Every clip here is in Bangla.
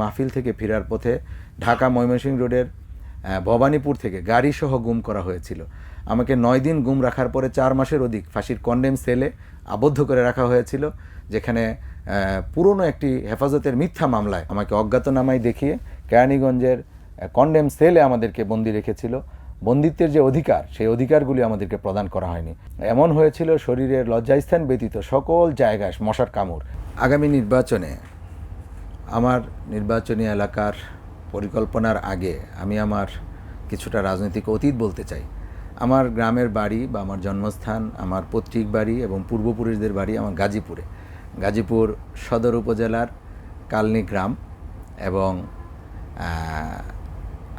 মাহফিল থেকে ফেরার পথে ঢাকা ময়মনসিংহ রোডের ভবানীপুর থেকে গাড়িসহ গুম করা হয়েছিল। আমাকে 9 দিন গুম রাখার পরে 4 মাসের অধিক ফাঁসির কন্ডেম সেলে আবদ্ধ করে রাখা হয়েছিল, যেখানে পুরনো একটি হেফাজতের মিথ্যা মামলায় আমাকে অজ্ঞাতনামায় দেখিয়ে কেরানীগঞ্জের কন্ডেম সেলে আমাদেরকে বন্দি রেখেছিল। বন্দিত্বের যে অধিকার, সেই অধিকারগুলি আমাদেরকে প্রদান করা হয়নি। এমন হয়েছিল শরীরের লজ্জাস্থান ব্যতীত সকল জায়গায় মশার কামড়। আগামী নির্বাচনে আমার নির্বাচনী এলাকার পরিকল্পনার আগে আমি আমার কিছুটা রাজনৈতিক অতীত বলতে চাই। আমার গ্রামের বাড়ি বা আমার জন্মস্থান, আমার পৈতৃক বাড়ি এবং পূর্বপুরুষদের বাড়ি আমার গাজীপুরে। গাজীপুর সদর উপজেলার কালনী গ্রাম, এবং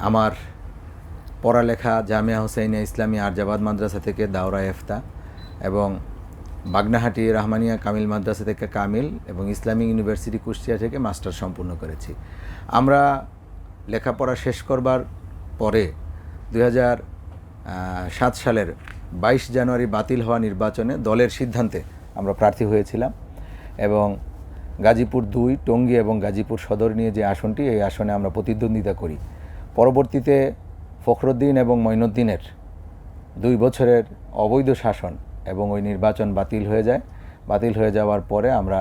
আমার পড়ালেখা জামিয়া হুসাইনিয়া ইসলামী আরজাবাদ মাদ্রাসা থেকে দাওরা ইফতা, এবং বাগনাহাটি রহমানিয়া কামিল মাদ্রাসা থেকে কামিল, এবং ইসলামিক ইউনিভার্সিটি কুষ্টিয়া থেকে মাস্টার সম্পূর্ণ করেছি। আমরা লেখাপড়া শেষ করবার পরে 2007 সালের 22 জানুয়ারি বাতিল হওয়া নির্বাচনে দলের সিদ্ধান্তে আমরা প্রার্থী হয়েছিলাম, এবং গাজীপুর 2, টঙ্গী এবং গাজীপুর সদর নিয়ে যে আসনটি, এই আসনে আমরা প্রতিদ্বন্দ্বিতা করি। পরবর্তীতে ফখরুদ্দিন এবং মঈনুদ্দিনের 2 বছরের অবৈধ শাসন এবং ওই নির্বাচন বাতিল হয়ে যায়। বাতিল হয়ে যাওয়ার পরে আমরা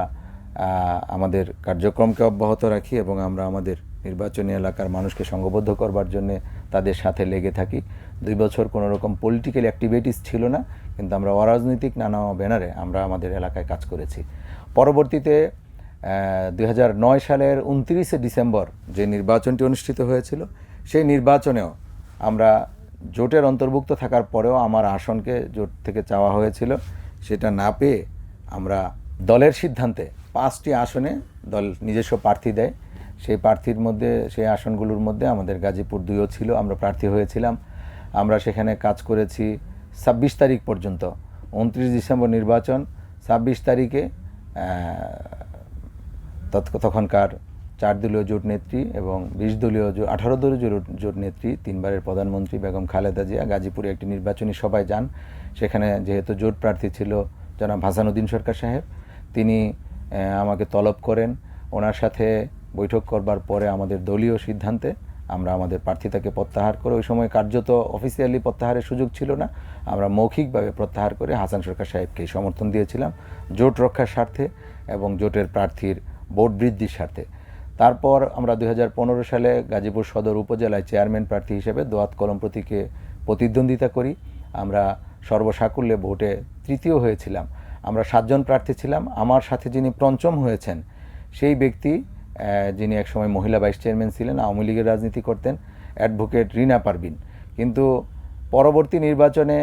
আমাদের কার্যক্রমকে অব্যাহত রাখি, এবং আমরা আমাদের নির্বাচনী এলাকার মানুষকে সংঘবদ্ধ করবার জন্য তাদের সাথে লেগে থাকি। 2 বছর কোনো রকম পলিটিক্যাল অ্যাক্টিভিটিস ছিল না, কিন্তু আমরা অরাজনৈতিক নানা ব্যানারে আমরা আমাদের এলাকায় কাজ করেছি। পরবর্তীতে 2009 সালের 29 ডিসেম্বর যে নির্বাচনটি অনুষ্ঠিত হয়েছিল, সেই নির্বাচনেও আমরা জোটের অন্তর্ভুক্ত থাকার পরেও আমার আসনকে জোট থেকে চাওয়া হয়েছিল। সেটা না পেয়ে আমরা দলের সিদ্ধান্তে 5টি আসনে দল নিজস্ব প্রার্থী দেয়। সেই প্রার্থীর মধ্যে, সেই আসনগুলোর মধ্যে আমাদের গাজীপুর 2ও ছিল। আমরা প্রার্থী হয়েছিলাম। আমরা সেখানে কাজ করেছি 26 তারিখ পর্যন্ত। 29 ডিসেম্বর নির্বাচন, 26 তারিখে তখনকার 4 দলীয় জোট নেত্রী এবং 18 দলীয় জোট নেত্রী, 3 বারের প্রধানমন্ত্রী বেগম খালেদা জিয়া গাজীপুরে একটি নির্বাচনী সভায় যান। সেখানে যেহেতু জোট প্রার্থী ছিল জনাব হাসানুদ্দিন সরকার সাহেব, তিনি আমাকে তলব করেন। ওনার সাথে বৈঠক করবার পরে আমাদের দলীয় সিদ্ধান্তে আমরা আমাদের প্রার্থীতাকে প্রত্যাহার করে, ওই সময় কার্যত অফিসিয়ালি প্রত্যাহারের সুযোগ ছিল না, আমরা মৌখিকভাবে প্রত্যাহার করে হাসান সরকার সাহেবকেই সমর্থন দিয়েছিলাম জোট রক্ষার স্বার্থে এবং জোটের প্রার্থীর ভোট বৃদ্ধির স্বার্থে। তারপর আমরা 2015 সালে গাজীপুর সদর উপজেলায় চেয়ারম্যান প্রার্থী হিসেবে দোয়াত কলম প্রতীকে প্রতিদ্বন্দ্বিতা করি। আমরা সর্বসাকুল্যে ভোটে তৃতীয় হয়েছিলাম। আমরা 7 জন প্রার্থী ছিলাম। আমার সাথে যিনি পঞ্চম হয়েছেন, সেই ব্যক্তি যিনি একসময় মহিলা ভাইস চেয়ারম্যান ছিলেন, আওয়ামী লীগের রাজনীতি করতেন, অ্যাডভোকেট রিনা পারভিন। কিন্তু পরবর্তী নির্বাচনে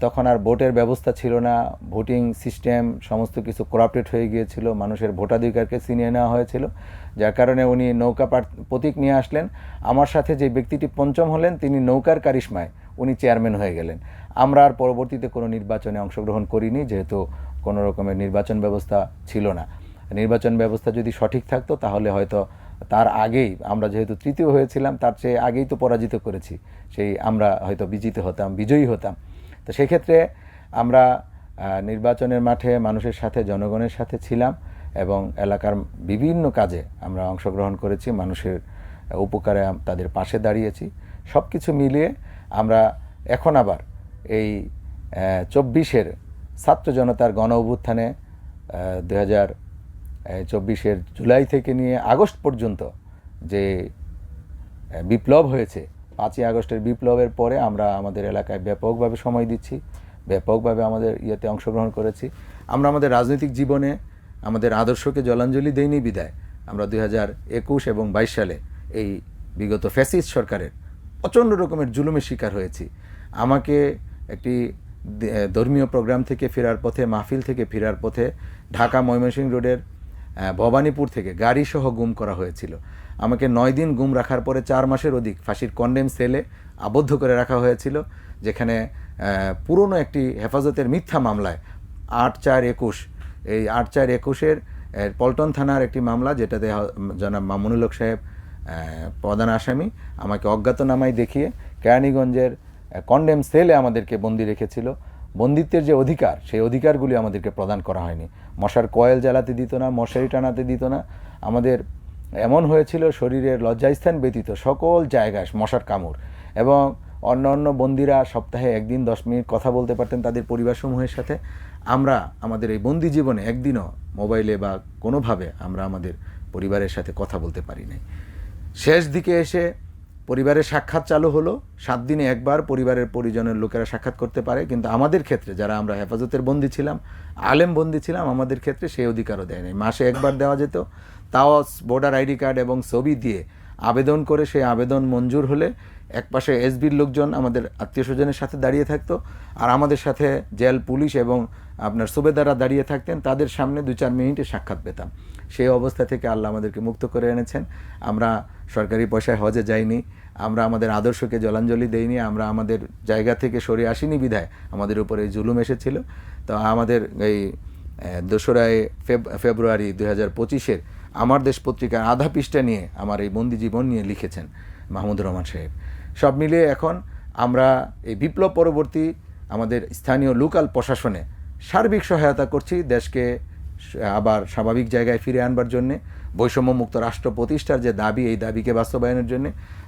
তখন আর ভোটের ব্যবস্থা ছিল না, ভোটিং সিস্টেম সমস্ত কিছু করাপ্টেড হয়ে গিয়েছিল, মানুষের ভোটাধিকারকে ছিনিয়ে নেওয়া হয়েছিল, যার কারণে উনি নৌকা প্রতীক নিয়ে আসলেন। আমার সাথে যে ব্যক্তিটি পঞ্চম হলেন, তিনি নৌকার কারিশমায় উনি চেয়ারম্যান হয়ে গেলেন। আমরা আর পরবর্তীতে কোনো নির্বাচনে অংশগ্রহণ করিনি, যেহেতু কোনো রকমের নির্বাচন ব্যবস্থা ছিল না। নির্বাচন ব্যবস্থা যদি সঠিক থাকতো তাহলে হয়তো তার আগেই, আমরা যেহেতু তৃতীয় হয়েছিলাম, তার চেয়ে আগেই তো পরাজিত করেছি, সেই আমরা হয়তো বিজয়ী হতাম। তো সেক্ষেত্রে আমরা নির্বাচনের মাঠে মানুষের সাথে, জনগণের সাথে ছিলাম, এবং এলাকার বিভিন্ন কাজে আমরা অংশগ্রহণ করেছি, মানুষের উপকারে তাদের পাশে দাঁড়িয়েছি। সব কিছু মিলিয়ে আমরা এখন আবার এই 24-এর ছাত্র জনতার গণ অভ্যুত্থানে 2024-এর জুলাই থেকে নিয়ে আগস্ট পর্যন্ত যে বিপ্লব হয়েছে, 5ই আগস্টের বিপ্লবের পরে আমরা আমাদের এলাকায় ব্যাপকভাবে সময় দিচ্ছি, ব্যাপকভাবে আমাদের ইয়েতে অংশগ্রহণ করেছি। আমরা আমাদের রাজনৈতিক জীবনে আমাদের আদর্শকে জলাঞ্জলি দেইনি বিদায় আমরা 2021 এবং 22 সালে এই বিগত ফ্যাসিস্ট সরকারের প্রচণ্ড রকমের জুলুমের শিকার হয়েছি। আমাকে একটি ধর্মীয় প্রোগ্রাম থেকে ফেরার পথে, মাহফিল থেকে ফেরার পথে ঢাকা ময়মনসিংহ রোডের ভবানীপুর থেকে গাড়িসহ গুম করা হয়েছিল। আমাকে 9 দিন গুম রাখার পরে 4 মাসের অধিক ফাঁসির কন্ডেম সেলে আবদ্ধ করে রাখা হয়েছিল, যেখানে পুরনো একটি হেফাজতের মিথ্যা মামলায় 8/4/21, এই 8/4/21-এর পল্টন থানার একটি মামলা, যেটাতে জনাব মামুনুল হক সাহেব প্রধান আসামি, আমাকে অজ্ঞাতনামায় দেখিয়ে কেরানীগঞ্জের কন্ডেম সেলে আমাদেরকে বন্দি রেখেছিল। বন্দিত্বের যে অধিকার, সেই অধিকারগুলি আমাদেরকে প্রদান করা হয়নি। মশার কয়েল জ্বালাতে দিত না, মশারি টানাতে দিত না, আমাদের এমন হয়েছিল শরীরের লজ্জাস্থান ব্যতীত সকল জায়গায় মশার কামড়, এবং অন্য অন্য বন্দিরা সপ্তাহে 1 দিন 10 মিনিট কথা বলতে পারতেন তাদের পরিবারসমূহের সাথে। আমরা আমাদের এই বন্দি জীবনে একদিনও মোবাইলে বা কোনোভাবে আমরা আমাদের পরিবারের সাথে কথা বলতে পারি নাই। শেষ দিকে এসে পরিবারের সাক্ষাৎ চালু হলো, 7 দিনে একবার পরিবারের পরিজনের লোকেরা সাক্ষাৎ করতে পারে, কিন্তু আমাদের ক্ষেত্রে যারা আমরা হেফাজতের বন্দী ছিলাম, আলেম বন্দী ছিলাম, আমাদের ক্ষেত্রে সেই অধিকারও দেয় নাই। মাসে একবার দেওয়া যেত, তাও ভোটার আইডি কার্ড এবং ছবি দিয়ে আবেদন করে, সেই আবেদন মঞ্জুর হলে একপাশে এসবির লোকজন আমাদের আত্মীয় স্বজনের সাথে দাঁড়িয়ে থাকতো, আর আমাদের সাথে জেল পুলিশ এবং আপনার সুবেদাররা দাঁড়িয়ে থাকতেন, তাদের সামনে 2-4 মিনিটে সাক্ষাৎ পেতাম। সেই অবস্থা থেকে আল্লাহ আমাদেরকে মুক্ত করে এনেছেন। আমরা সরকারি পয়সায় হজে যাইনি, আমরা আমাদের আদর্শকে জলাঞ্জলি দেইনি, আমরা আমাদের জায়গা থেকে সরে আসিনি বিধায় আমাদের উপরে জুলুম এসেছিল। তো আমাদের এই 2রা ফেব্রুয়ারি 2025-এর আমার দেশ পত্রিকার আধা পৃষ্ঠা নিয়ে আমার এই বন্দি জীবন নিয়ে লিখেছেন মাহমুদুর রহমান সাহেব। সব মিলিয়ে এখন আমরা এই বিপ্লব পরবর্তী আমাদের স্থানীয় লোকাল প্রশাসনে সার্বিক সহায়তা করছি দেশকে আবার স্বাভাবিক জায়গায় ফিরে আনবার জন্যে, বৈষম্যমুক্ত রাষ্ট্র প্রতিষ্ঠার যে দাবি, এই দাবিকে বাস্তবায়নের জন্য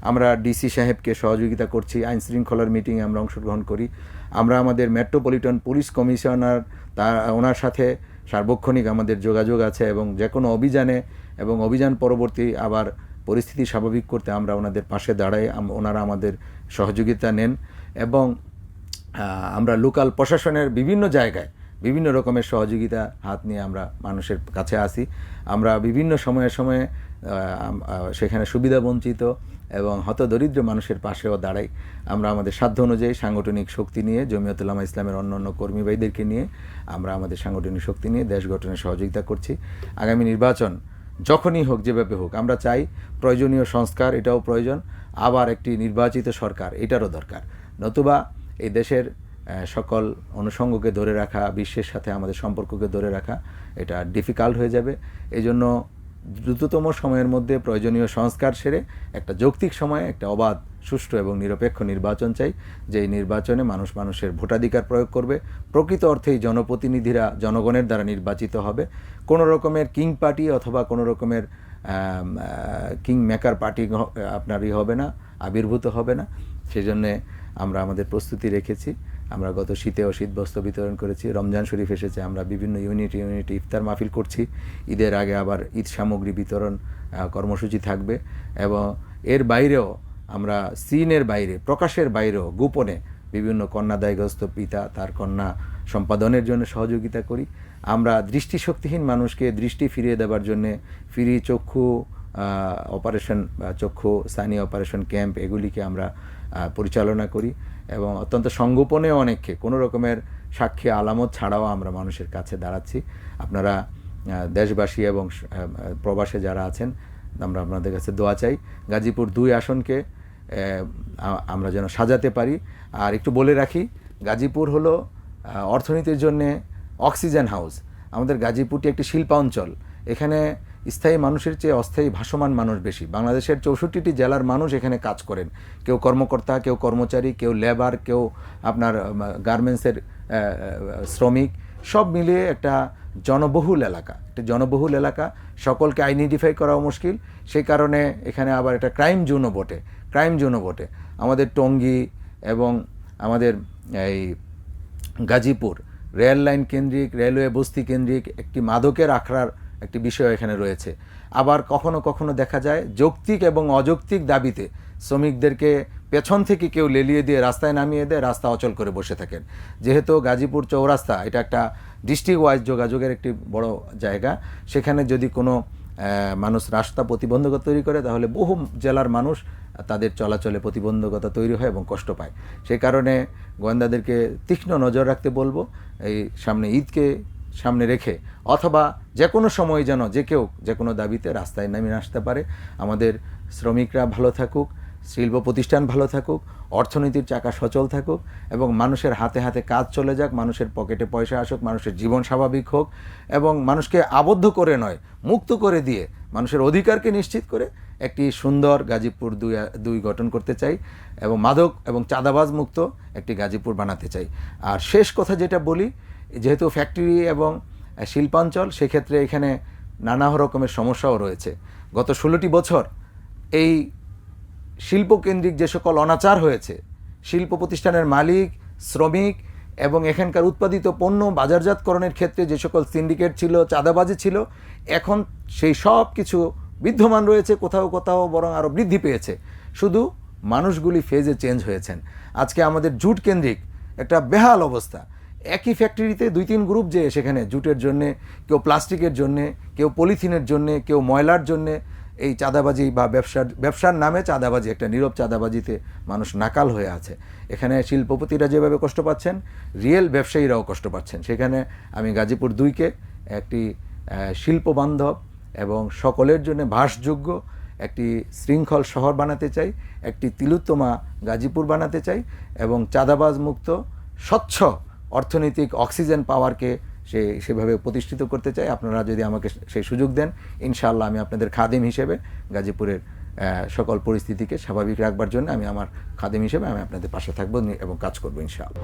আমরা ডিসি সাহেবকে সহযোগিতা করছি। আইন শৃঙ্খলার মিটিংয়ে আমরা অংশগ্রহণ করি। আমরা আমাদের মেট্রোপলিটন পুলিশ কমিশনার ওনার সাথে সার্বক্ষণিক আমাদের যোগাযোগ আছে, এবং যে কোনো অভিযানে এবং অভিযান পরবর্তী আবার পরিস্থিতি স্বাভাবিক করতে আমরা ওনাদের পাশে দাঁড়াই, ওনারা আমাদের সহযোগিতা নেন। এবং আমরা লোকাল প্রশাসনের বিভিন্ন জায়গায় বিভিন্ন রকমের সহযোগিতা হাত নিয়ে আমরা মানুষের কাছে আসি। আমরা বিভিন্ন সময়ে সময়ে সেখানে সুবিধাবঞ্চিত এবং হতদরিদ্র মানুষের পাশেও দাঁড়াই। আমরা আমাদের সাধ্য অনুযায়ী সাংগঠনিক শক্তি নিয়ে, জমিয়ত উলামা ইসলামের অন্যান্য কর্মী ভাইদেরকে নিয়ে আমরা আমাদের সাংগঠনিক শক্তি নিয়ে দেশ গঠনে সহযোগিতা করছি। আগামী নির্বাচন যখনই হোক, যেভাবে হোক, আমরা চাই প্রয়োজনীয় সংস্কার, এটাও প্রয়োজন, আবার একটি নির্বাচিত সরকার, এটারও দরকার। নতুবা এই দেশের সকল অনুষঙ্গকে ধরে রাখা, বিশ্বের সাথে আমাদের সম্পর্ককে ধরে রাখা, এটা ডিফিকাল্ট হয়ে যাবে। এই জন্য দ্রুততম সময়ের মধ্যে প্রয়োজনীয় সংস্কার সেরে একটা যৌক্তিক সময়ে একটা অবাধ, সুষ্ঠু এবং নিরপেক্ষ নির্বাচন চাই, যেই নির্বাচনে মানুষ মানুষের ভোটাধিকার প্রয়োগ করবে, প্রকৃত অর্থেই জনপ্রতিনিধিরা জনগণের দ্বারা নির্বাচিত হবে। কোনো রকমের কিং পার্টি অথবা কোনো রকমের কিং মেকার পার্টি আপনারই হবে না, আবির্ভূত হবে না। সেই জন্যে আমরা আমাদের প্রস্তুতি রেখেছি। আমরা গত শীতেও শীতবস্ত্র বিতরণ করেছি, রমজান শরীফ এসেছে, আমরা বিভিন্ন ইউনিট ইফতার মাহফিল করছি। ঈদের আগে আবার ঈদ সামগ্রী বিতরণ কর্মসূচি থাকবে, এবং এর বাইরেও আমরা সিনের বাইরে, প্রকাশের বাইরেও গোপনে বিভিন্ন কন্যাদায়গ্রস্ত পিতা তার কন্যা সম্পাদনের জন্য সহযোগিতা করি। আমরা দৃষ্টিশক্তিহীন মানুষকে দৃষ্টি ফিরিয়ে দেওয়ার জন্যে ফ্রি চক্ষু অপারেশন বা চক্ষু স্থানীয় অপারেশন ক্যাম্প, এগুলিকে আমরা পরিচালনা করি, এবং অত্যন্ত সংগোপনে অনেককে কোনো রকমের সাক্ষী আলামত ছাড়াও আমরা মানুষের কাছে দাঁড়াচ্ছি। আপনারা দেশবাসী এবং প্রবাসে যারা আছেন, আমরা আপনাদের কাছে দোয়া চাই গাজীপুর 2 আসনকে আমরা যেন সাজাতে পারি। আর একটু বলে রাখি, গাজীপুর হলো অর্থনীতির জন্যে অক্সিজেন হাউস। আমাদের গাজীপুরটি একটি শিল্পাঞ্চল, এখানে স্থায়ী মানুষের চেয়ে অস্থায়ী ভাসমান মানুষ বেশি। বাংলাদেশের 64টি জেলার মানুষ এখানে কাজ করেন, কেউ কর্মকর্তা, কেউ কর্মচারী, কেউ লেবার, কেউ আপনার গার্মেন্টসের শ্রমিক, সব মিলিয়ে একটা জনবহুল এলাকা। সকলকে আইডেন্টিফাই করাও মুশকিল, সেই কারণে এখানে আবার একটা ক্রাইম জোনও বটে। আমাদের টঙ্গী এবং আমাদের এই গাজীপুর রেল লাইন কেন্দ্রিক, রেলওয়ে বস্তি কেন্দ্রিক একটি মাদকের আখড়ার একটি বিষয় এখানে রয়েছে। আবার কখনো কখনো দেখা যায় যৌক্তিক এবং অযৌক্তিক দাবিতে শ্রমিকদেরকে পেছন থেকে কেউ লেলিয়ে দিয়ে রাস্তায় নামিয়ে দেয়, রাস্তা অচল করে বসে থাকেন। যেহেতু গাজীপুর চৌরাস্তা এটা একটা ডিস্ট্রিক্ট ওয়াইজ যোগাযোগের একটি বড় জায়গা, সেখানে যদি কোনো মানুষ রাস্তা প্রতিবন্ধকতা তৈরি করে, তাহলে বহু জেলার মানুষ তাদের চলাচলে প্রতিবন্ধকতা তৈরি হয় এবং কষ্ট পায়। সেই কারণে গোয়েন্দাদেরকে তীক্ষ্ণ নজর রাখতে বলবো, এই সামনে ঈদকে সামনে রেখে অথবা যে কোনো সময় যেন যে কেউ যে কোনো দাবিতে রাস্তায় নামিয়ে আসতে পারে। আমাদের শ্রমিকরা ভালো থাকুক, শিল্প প্রতিষ্ঠান ভালো থাকুক, অর্থনীতির চাকা সচল থাকুক, এবং মানুষের হাতে হাতে কাজ চলে যাক, মানুষের পকেটে পয়সা আসুক, মানুষের জীবন স্বাভাবিক হোক, এবং মানুষকে আবদ্ধ করে নয়, মুক্ত করে দিয়ে মানুষের অধিকারকে নিশ্চিত করে একটি সুন্দর গাজীপুর 2 গঠন করতে চাই, এবং মাদক এবং চাঁদাবাজ মুক্ত একটি গাজীপুর বানাতে চাই। আর শেষ কথা যেটা বলি, যেহেতু ফ্যাক্টরি এবং শিল্পাঞ্চল, সেক্ষেত্রে এখানে নানা রকমের সমস্যাও রয়েছে। গত 16টি বছর এই শিল্পকেন্দ্রিক যে সকল অনাচার হয়েছে, শিল্প প্রতিষ্ঠানের মালিক, শ্রমিক এবং এখানকার উৎপাদিত পণ্য বাজারজাতকরণের ক্ষেত্রে যে সকল সিন্ডিকেট ছিল, চাঁদাবাজি ছিল, এখন সেই সব কিছু বিদ্যমান রয়েছে, কোথাও কোথাও বরং আরও বৃদ্ধি পেয়েছে। শুধু মানুষগুলি ফেজে চেঞ্জ হয়েছেন। আজকে আমাদের জুট কেন্দ্রিক একটা বেহাল অবস্থা। একই ফ্যাক্টরিতে 2-3 গ্রুপ যে সেখানে জুটের জন্যে, কেউ প্লাস্টিকের জন্যে, কেউ পলিথিনের জন্যে, কেউ ময়লার জন্যে এই চাঁদাবাজি বা ব্যবসার নামে চাঁদাবাজি, একটা নীরব চাঁদাবাজিতে মানুষ নাকাল হয়ে আছে। এখানে শিল্পপতিরা যেভাবে কষ্ট পাচ্ছেন, রিয়েল ব্যবসায়ীরাও কষ্ট পাচ্ছেন। সেখানে আমি গাজীপুর 2-কে একটি শিল্পবান্ধব এবং সকলের জন্য বাসযোগ্য একটি শৃঙ্খল শহর বানাতে চাই, একটি তিলোত্তমা গাজীপুর বানাতে চাই এবং চাঁদাবাজ মুক্ত স্বচ্ছ অর্থনৈতিক অক্সিজেন পাওয়ারকে সেভাবে প্রতিষ্ঠিত করতে চাই। আপনারা যদি আমাকে সেই সুযোগ দেন, ইনশাআল্লাহ আমি আপনাদের খাদেম হিসেবে গাজীপুরের সকল পরিস্থিতিকে স্বাভাবিক রাখবার জন্য আমি আমার খাদেম হিসেবে আমি আপনাদের পাশে থাকবো এবং কাজ করবো ইনশাআল্লাহ।